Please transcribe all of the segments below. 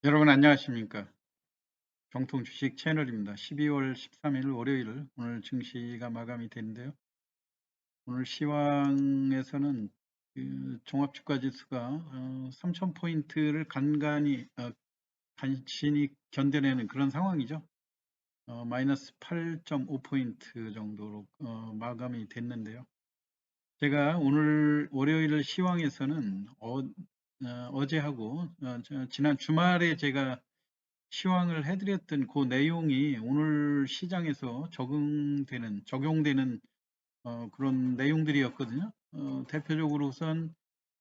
여러분 안녕하십니까? 정통 주식 채널입니다. 12월 13일 월요일 오늘 증시가 마감이 되는데요. 오늘 시황에서는 종합주가 지수가 3,000포인트를 간신히 견뎌내는 그런 상황이죠. 마이너스 8.5포인트 정도로 마감이 됐는데요. 제가 오늘 월요일 시황에서는 어제하고 지난 주말에 제가 시황을 해드렸던 그 내용이 오늘 시장에서 적용되는 그런 내용들이었거든요. 대표적으로 우선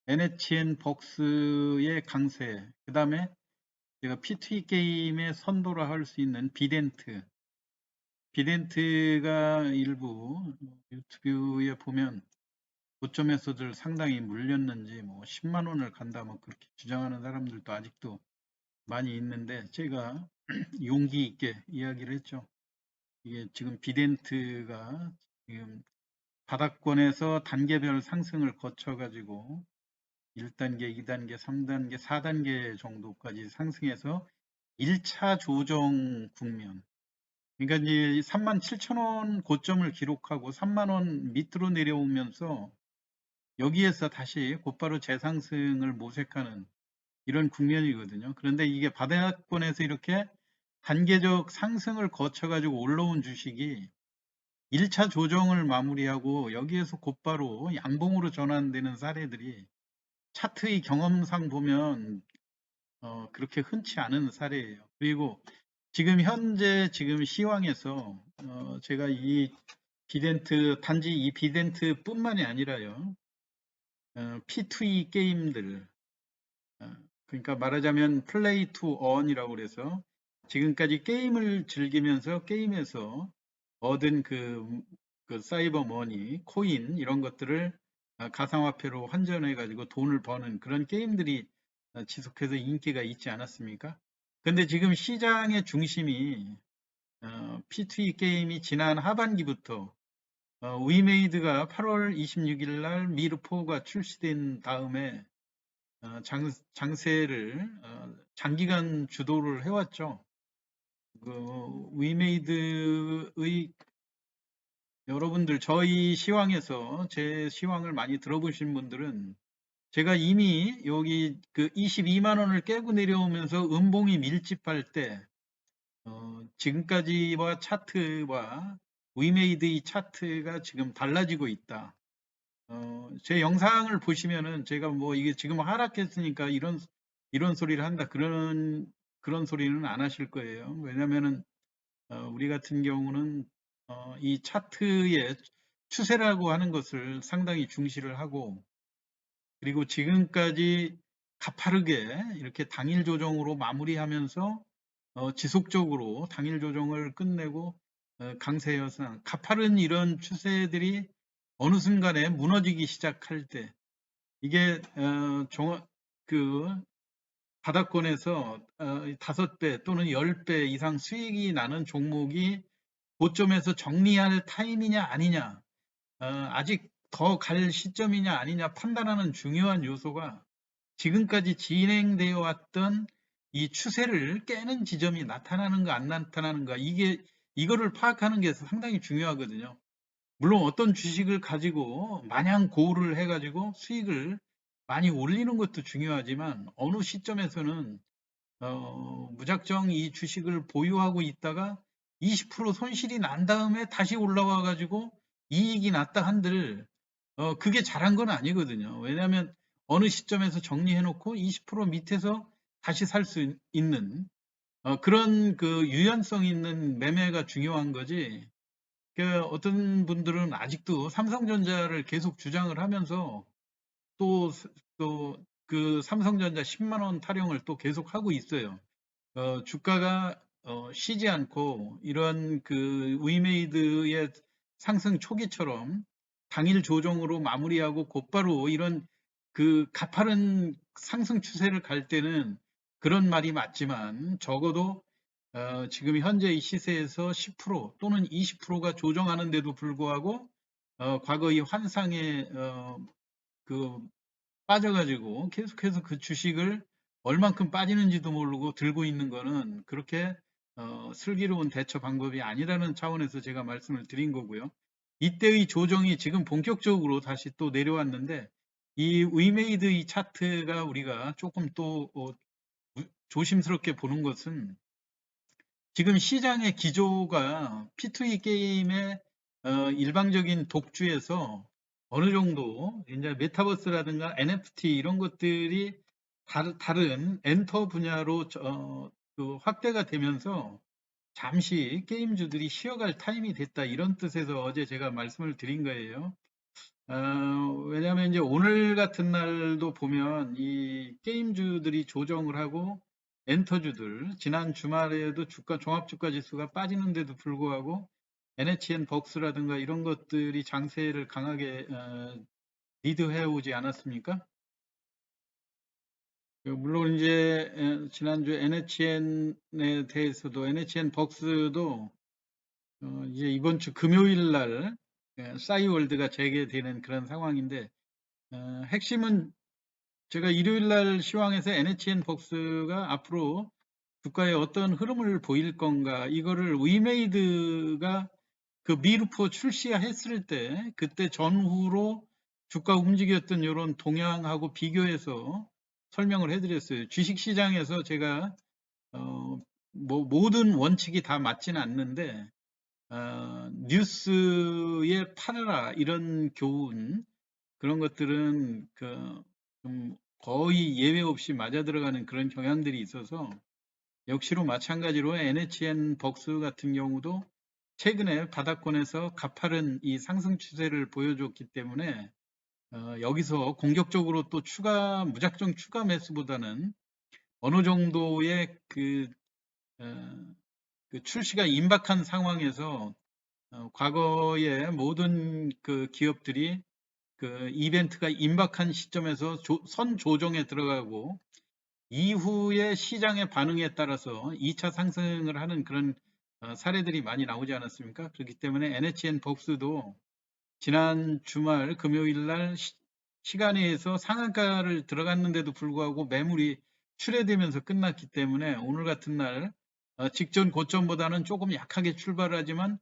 NHN 벅스의 강세, 그 다음에 제가 P2E 게임의 선도라 할 수 있는 비덴트가 일부 유튜브에 보면 고점에서들 상당히 물렸는지 뭐 10만 원을 간다 뭐 그렇게 주장하는 사람들도 아직도 많이 있는데 제가 용기 있게 이야기를 했죠. 이게 지금 비덴트가 지금 바닥권에서 단계별 상승을 거쳐가지고 1단계, 2단계, 3단계, 4단계 정도까지 상승해서 1차 조정 국면. 그러니까 이제 37,000원 고점을 기록하고 3만 원 밑으로 내려오면서 여기에서 다시 곧바로 재상승을 모색하는 이런 국면이거든요. 그런데 이게 바닥권에서 이렇게 단계적 상승을 거쳐가지고 올라온 주식이 1차 조정을 마무리하고 여기에서 곧바로 양봉으로 전환되는 사례들이 차트의 경험상 보면 그렇게 흔치 않은 사례예요. 그리고 지금 현재 지금 시황에서 제가 이 단지 이 비덴트뿐만이 아니라요. P2E 게임들, 그러니까 말하자면 플레이 투 언이라고 그래서 지금까지 게임을 즐기면서 게임에서 얻은 그 사이버 머니, 코인 이런 것들을 가상화폐로 환전해 가지고 돈을 버는 그런 게임들이 지속해서 인기가 있지 않았습니까? 근데 지금 시장의 중심이 P2E 게임이 지난 하반기부터 위메이드가 8월 26일 날 미르4가 출시된 다음에 장세를 장기간 주도를 해왔죠. 위메이드의 여러분들 저희 시황에서 제 시황을 많이 들어보신 분들은 제가 이미 여기 그 22만 원을 깨고 내려오면서 음봉이 밀집할 때 지금까지와 차트와 위메이드의 차트가 지금 달라지고 있다. 제 영상을 보시면은 제가 뭐 이게 지금 하락했으니까 이런 소리를 한다 그런 소리는 안 하실 거예요. 왜냐면은 우리 같은 경우는 이 차트의 추세라고 하는 것을 상당히 중시를 하고 그리고 지금까지 가파르게 이렇게 당일 조정으로 마무리하면서 지속적으로 당일 조정을 끝내고 강세여서 가파른 이런 추세들이 어느 순간에 무너지기 시작할 때 이게 그 바닥권에서 5배 또는 10배 이상 수익이 나는 종목이 고점에서 정리할 타임이냐 아니냐 아직 더 갈 시점이냐 아니냐 판단하는 중요한 요소가 지금까지 진행되어 왔던 이 추세를 깨는 지점이 나타나는가 안 나타나는가 이거를 파악하는 게 상당히 중요하거든요. 물론 어떤 주식을 가지고 마냥 고를 해가지고 수익을 많이 올리는 것도 중요하지만 어느 시점에서는 무작정 이 주식을 보유하고 있다가 20% 손실이 난 다음에 다시 올라와 가지고 이익이 났다 한들 그게 잘한 건 아니거든요. 왜냐하면 어느 시점에서 정리해 놓고 20% 밑에서 다시 살 수 있는 그런 그 유연성 있는 매매가 중요한 거지. 그 어떤 분들은 아직도 삼성전자를 계속 주장을 하면서 또 그 삼성전자 10만 원 타령을 또 계속 하고 있어요. 주가가 쉬지 않고 이런 그 위메이드의 상승 초기처럼 당일 조정으로 마무리하고 곧바로 이런 그 가파른 상승 추세를 갈 때는 그런 말이 맞지만 적어도 지금 현재의 시세에서 10% 또는 20%가 조정하는데도 불구하고 과거의 환상에 그 빠져가지고 계속해서 그 주식을 얼만큼 빠지는지도 모르고 들고 있는 거는 그렇게 슬기로운 대처 방법이 아니라는 차원에서 제가 말씀을 드린 거고요. 이때의 조정이 지금 본격적으로 다시 또 내려왔는데 이 위메이드 이 차트가 우리가 조금 또 조심스럽게 보는 것은 지금 시장의 기조가 P2E 게임의 일방적인 독주에서 어느 정도 이제 메타버스라든가 NFT 이런 것들이 다른 엔터 분야로 그 확대가 되면서 잠시 게임주들이 쉬어갈 타임이 됐다 이런 뜻에서 어제 제가 말씀을 드린 거예요. 왜냐하면 이제 오늘 같은 날도 보면 이 게임주들이 조정을 하고 엔터주들 지난 주말에도 주가 종합주가 지수가 빠지는데도 불구하고 NHN 벅스라든가 이런 것들이 장세를 강하게 리드해 오지 않았습니까? 물론 이제 지난주 NHN에 대해서도 NHN 벅스도 이제 이번 주 금요일 날 싸이월드가 재개되는 그런 상황인데 핵심은 제가 일요일 날 시황에서 NHN 벅스가 앞으로 주가에 어떤 흐름을 보일 건가 이거를 위메이드가 그 미르포 출시했을 때 그때 전후로 주가 움직였던 이런 동향하고 비교해서 설명을 해드렸어요. 주식시장에서 제가 뭐 모든 원칙이 다 맞지는 않는데 뉴스에 팔아라 이런 교훈 그런 것들은 좀 거의 예외 없이 맞아 들어가는 그런 경향들이 있어서 역시로 마찬가지로 NHN 벅스 같은 경우도 최근에 바닥권에서 가파른 이 상승 추세를 보여줬기 때문에 여기서 공격적으로 또 무작정 추가 매수보다는 어느 정도의 그 출시가 임박한 상황에서 과거의 모든 그 기업들이 그 이벤트가 임박한 시점에서 선 조정에 들어가고 이후에 시장의 반응에 따라서 2차 상승을 하는 그런 사례들이 많이 나오지 않았습니까? 그렇기 때문에 NHN 벅스도 지난 주말 금요일 날 시간에 의해서 상한가를 들어갔는데도 불구하고 매물이 출회되면서 끝났기 때문에 오늘 같은 날 직전 고점보다는 조금 약하게 출발하지만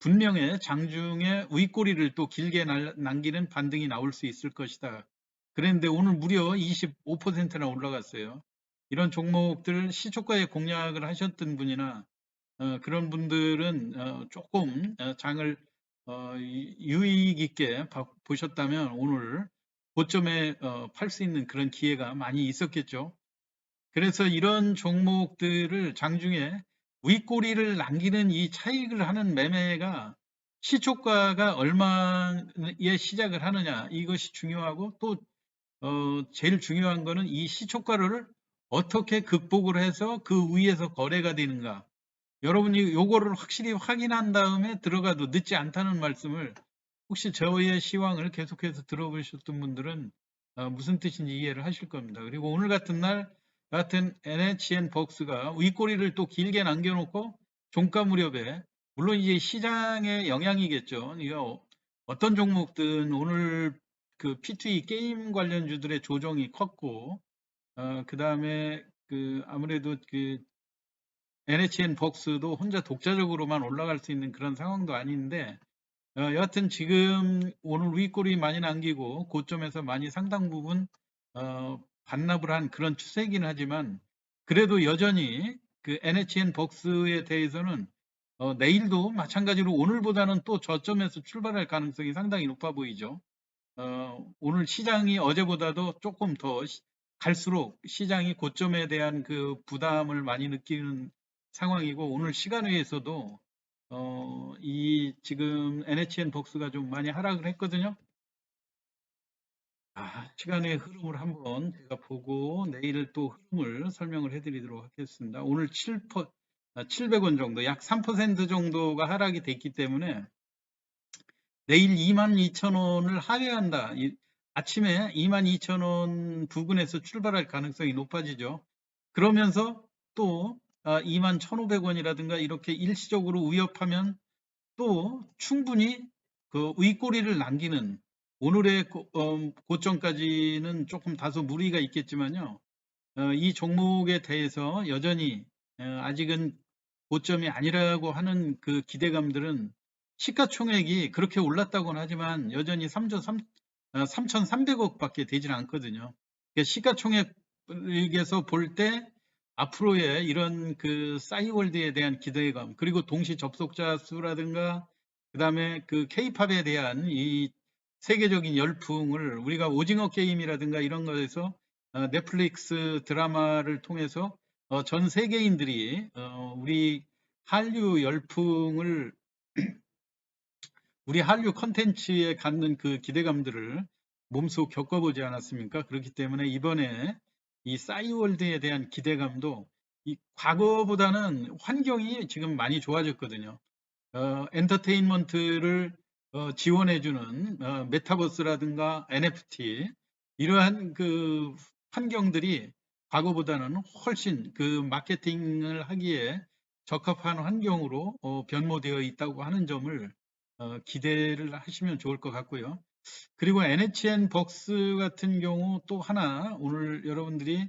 분명히 장중에 윗꼬리를 또 길게 남기는 반등이 나올 수 있을 것이다. 그런데 오늘 무려 25%나 올라갔어요. 이런 종목들 시초가에 공략을 하셨던 분이나 그런 분들은 조금 장을 유익 있게 보셨다면 오늘 고점에 팔 수 있는 그런 기회가 많이 있었겠죠. 그래서 이런 종목들을 장중에 윗꼬리를 남기는 이 차익을 하는 매매가 시초가가 얼마에 시작을 하느냐 이것이 중요하고 또 제일 중요한 거는 이 시초가를 어떻게 극복을 해서 그 위에서 거래가 되는가. 여러분이 요거를 확실히 확인한 다음에 들어가도 늦지 않다는 말씀을 혹시 저의 시황을 계속해서 들어보셨던 분들은 무슨 뜻인지 이해를 하실 겁니다. 그리고 오늘 같은 날 같은 NHN 벅스가 윗꼬리를 또 길게 남겨놓고 종가 무렵에 물론 이제 시장의 영향이겠죠. 이거 어떤 종목든 오늘 그 P2E 게임 관련주들의 조정이 컸고 그 다음에 아무래도 NHN 벅스도 혼자 독자적으로만 올라갈 수 있는 그런 상황도 아닌데 여하튼 지금 오늘 윗골이 많이 남기고 고점에서 많이 상당 부분 반납을 한 그런 추세이긴 하지만 그래도 여전히 그 NHN 벅스에 대해서는 내일도 마찬가지로 오늘보다는 또 저점에서 출발할 가능성이 상당히 높아 보이죠. 오늘 시장이 어제보다도 조금 더 갈수록 시장이 고점에 대한 그 부담을 많이 느끼는 상황이고 오늘 시간외에서도 이 지금 NHN 벅스가 좀 많이 하락을 했거든요. 시간의 흐름을 한번 제가 보고 내일 또 흐름을 설명을 해드리도록 하겠습니다. 오늘 700원 정도, 약 3% 정도가 하락이 됐기 때문에 내일 22,000원을 하회한다. 아침에 22,000원 부근에서 출발할 가능성이 높아지죠. 그러면서 또 21,500원이라든가 이렇게 일시적으로 위협하면 또 충분히 그 윗꼬리를 남기는 오늘의 고점까지는 조금 다소 무리가 있겠지만요. 이 종목에 대해서 여전히 아직은 고점이 아니라고 하는 그 기대감들은 시가총액이 그렇게 올랐다고는 하지만 여전히 3,300억밖에 되질 않거든요. 그러니까 시가총액에서 볼 때 앞으로의 이런 그 싸이월드에 대한 기대감, 그리고 동시 접속자 수라든가 그다음에 그 K-팝에 대한 이 세계적인 열풍을 우리가 오징어 게임이라든가 이런 거에서 넷플릭스 드라마를 통해서 전 세계인들이 우리 한류 열풍을 우리 한류 컨텐츠에 갖는 그 기대감들을 몸소 겪어보지 않았습니까? 그렇기 때문에 이번에 이 싸이월드에 대한 기대감도 이 과거보다는 환경이 지금 많이 좋아졌거든요. 엔터테인먼트를 지원해주는 메타버스라든가 NFT 이러한 그 환경들이 과거보다는 훨씬 그 마케팅을 하기에 적합한 환경으로 변모되어 있다고 하는 점을 기대를 하시면 좋을 것 같고요. 그리고 NHN 벅스 같은 경우 또 하나 오늘 여러분들이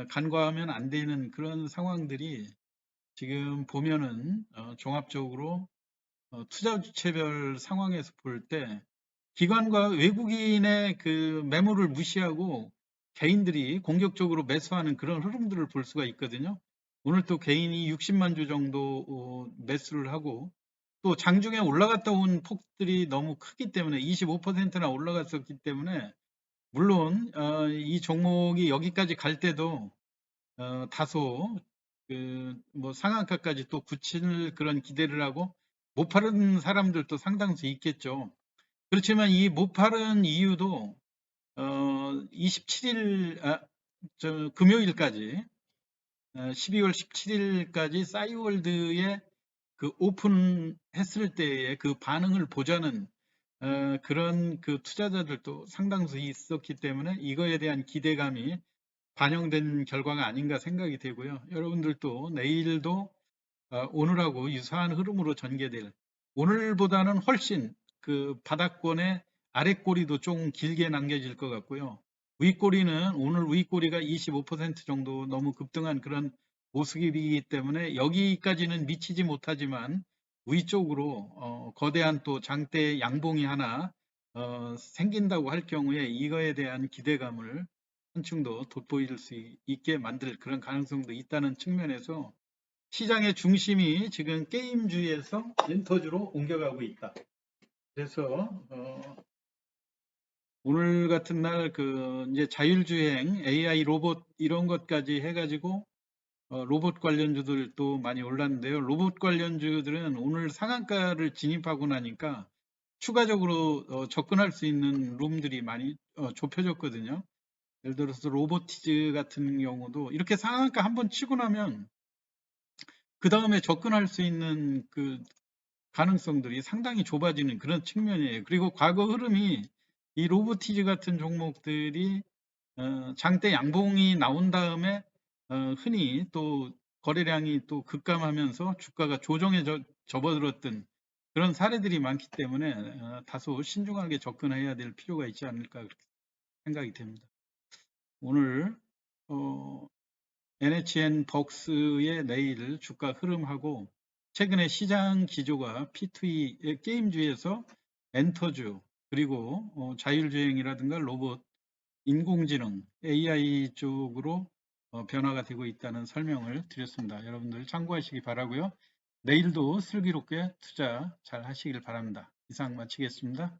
간과하면 안 되는 그런 상황들이 지금 보면은 종합적으로 투자 주체별 상황에서 볼 때 기관과 외국인의 그 매물을 무시하고 개인들이 공격적으로 매수하는 그런 흐름들을 볼 수가 있거든요. 오늘 또 개인이 60만 주 정도 매수를 하고 또 장중에 올라갔다 온 폭들이 너무 크기 때문에 25%나 올라갔었기 때문에 물론 이 종목이 여기까지 갈 때도 다소 그뭐 상한가까지 또 굳힐 그런 기대를 하고 못 파는 사람들도 상당수 있겠죠. 그렇지만 이 못 파는 이유도 27일 금요일까지 12월 17일까지 싸이월드에 그 오픈했을 때의 그 반응을 보자는 그런 그 투자자들도 상당수 있었기 때문에 이거에 대한 기대감이 반영된 결과가 아닌가 생각이 되고요. 여러분들도 내일도 오늘하고 유사한 흐름으로 전개될 오늘보다는 훨씬 그 바닥권의 아랫꼬리도 좀 길게 남겨질 것 같고요. 윗꼬리는 오늘 윗꼬리가 25% 정도 너무 급등한 그런 모습이기 때문에 여기까지는 미치지 못하지만 위쪽으로 거대한 또 장대 양봉이 하나 생긴다고 할 경우에 이거에 대한 기대감을 한층 더 돋보일 수 있게 만들 그런 가능성도 있다는 측면에서 시장의 중심이 지금 게임주에서 엔터주로 옮겨가고 있다. 그래서 오늘 같은 날 그 이제 자율주행, AI 로봇 이런 것까지 해가지고 로봇 관련주들도 많이 올랐는데요. 로봇 관련주들은 오늘 상한가를 진입하고 나니까 추가적으로 접근할 수 있는 룸들이 많이 좁혀졌거든요. 예를 들어서 로보티즈 같은 경우도 이렇게 상한가 한번 치고 나면 그 다음에 접근할 수 있는 그 가능성들이 상당히 좁아지는 그런 측면이에요. 그리고 과거 흐름이 이 로보티즈 같은 종목들이 장대 양봉이 나온 다음에 흔히 또 거래량이 또 급감하면서 주가가 조정에 접어들었던 그런 사례들이 많기 때문에 다소 신중하게 접근해야 될 필요가 있지 않을까 그렇게 생각이 됩니다. 오늘 NHN 벅스의 내일 주가 흐름하고 최근에 시장 기조가 P2E 게임주에서 엔터주 그리고 자율주행이라든가 로봇, 인공지능, AI 쪽으로 변화가 되고 있다는 설명을 드렸습니다. 여러분들 참고하시기 바라고요. 내일도 슬기롭게 투자 잘 하시길 바랍니다. 이상 마치겠습니다.